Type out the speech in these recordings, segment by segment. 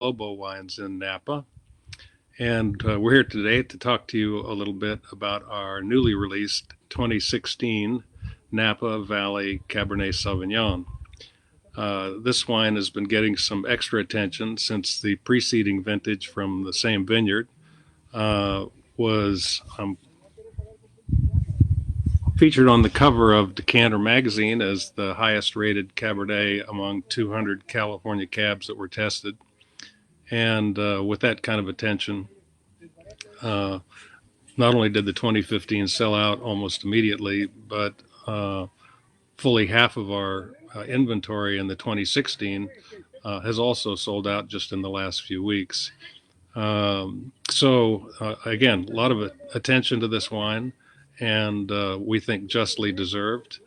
Lobo wines in Napa. And we're here today to talk to you a little bit about our newly released 2016 Napa Valley Cabernet Sauvignon. This wine has been getting some extra attention since the preceding vintage from the same vineyard was featured on the cover of Decanter magazine as the highest rated Cabernet among 200 California cabs that were tested. And with that kind of attention, uh, not only did the 2015 sell out almost immediately, but fully half of our inventory in the 2016 has also sold out just in the last few weeks. Again, a lot of attention to this wine, and we think justly deserved.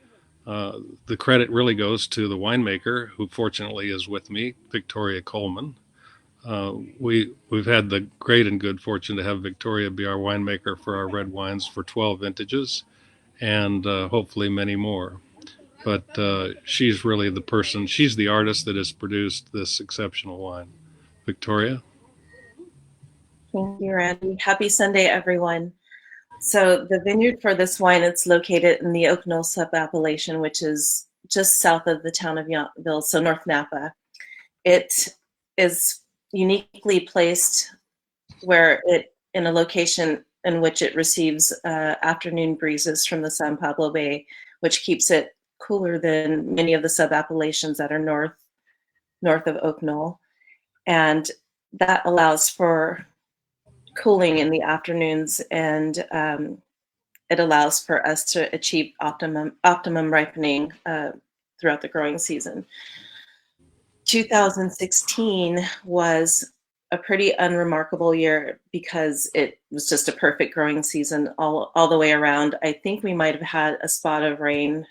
The credit really goes to the winemaker, who fortunately is with me, Victoria Coleman. We've had the great and good fortune to have Victoria be our winemaker for our red wines for 12 vintages, and hopefully many more. But she's really the person, she's the artist that has produced this exceptional wine. Victoria? Thank you, Randy. Happy Sunday, everyone. So the vineyard for this wine, it's located in the Oaknell sub-appellation, which is just south of the town of Yountville, so North Napa. It is uniquely placed in a location in which it receives afternoon breezes from the San Pablo Bay, which keeps it cooler than many of the sub-appellations that are north of Oaknell. And that allows for cooling in the afternoons, and it allows for us to achieve optimum ripening throughout the growing season. 2016 was a pretty unremarkable year because it was just a perfect growing season all the way around. I think we might have had a spot of rain,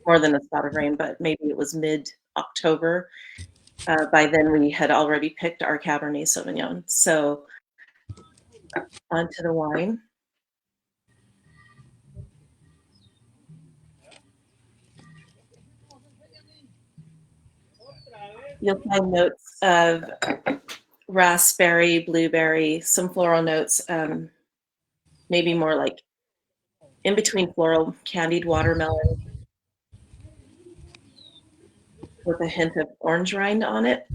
more than a spot of rain, but maybe it was mid-October. By then we had already picked our Cabernet Sauvignon. So onto the wine. You'll find notes of raspberry, blueberry, some floral notes, maybe more like in between floral, candied watermelon with a hint of orange rind on it.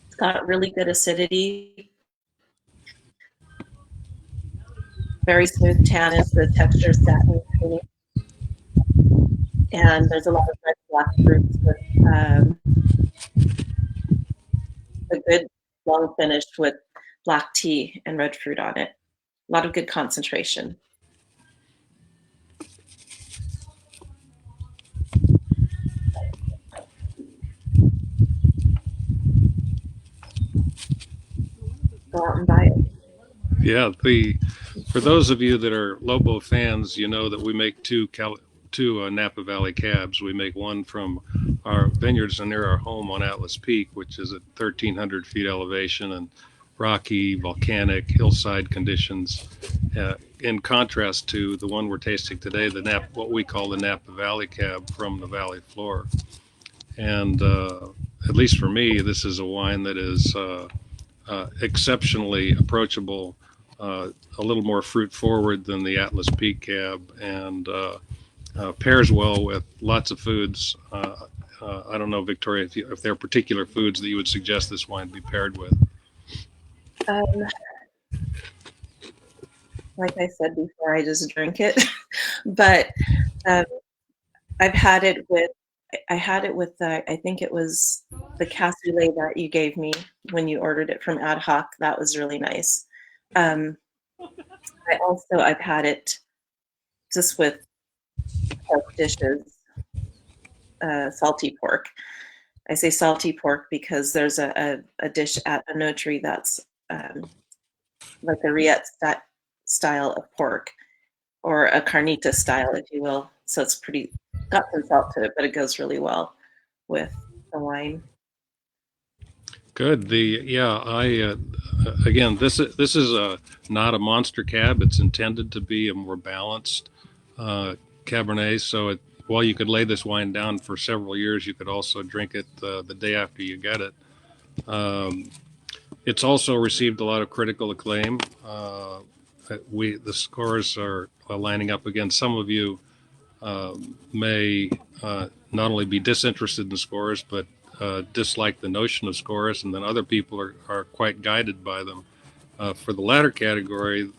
It's got really good acidity, very smooth tannins, the texture is satin creamy. And there's a lot of red black fruits with a good long finish with black tea and red fruit on it. A lot of good concentration. Go out and buy it. Yeah, for those of you that are Lobo fans, you know that we make two Napa Valley cabs. We make one from our vineyards near our home on Atlas Peak, which is at 1,300 feet elevation and rocky, volcanic, hillside conditions. In contrast to the one we're tasting today, what we call the Napa Valley cab from the valley floor. And at least for me, this is a wine that is exceptionally approachable, a little more fruit forward than the Atlas Peak cab, and pairs well with lots of foods. I don't know, Victoria, if there are particular foods that you would suggest this wine be paired with. Like I said before, I just drink it. But I've had it with, I think it was the cassoulet that you gave me when you ordered it from Ad Hoc. That was really nice. I've had it just with pork dishes, salty pork. I say salty pork because there's a dish at a notary that's like a rillette style of pork, or a carnita style, if you will. So it's got some salt to it, but it goes really well with the wine. Good. Again, this is not a monster cab. It's intended to be a more balanced Cabernet. While you could lay this wine down for several years, you could also drink it the day after you get it. Um, it's also received a lot of critical acclaim. The scores are lining up again. Some of you may not only be disinterested in scores, but dislike the notion of scores, and then other people are quite guided by them. For the latter category,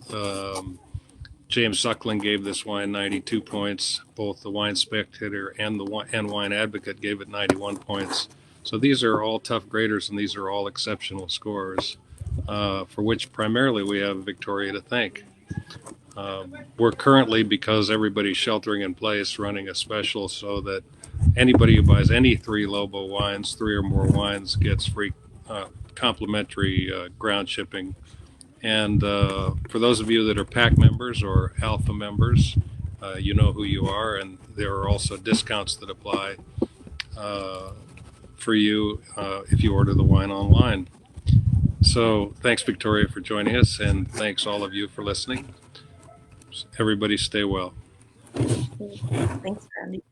James Suckling gave this wine 92 points. Both the Wine Spectator and the Wine Advocate gave it 91 points. So these are all tough graders, and these are all exceptional scores, for which primarily we have Victoria to thank. We're currently, because everybody's sheltering in place, running a special so that anybody who buys any three Lobo wines, three or more wines, gets free complimentary ground shipping. And for those of you that are PAC members or Alpha members, you know who you are, and there are also discounts that apply for you if you order the wine online. So thanks, Victoria, for joining us, and thanks all of you for listening. Everybody stay well. Thanks, Randy.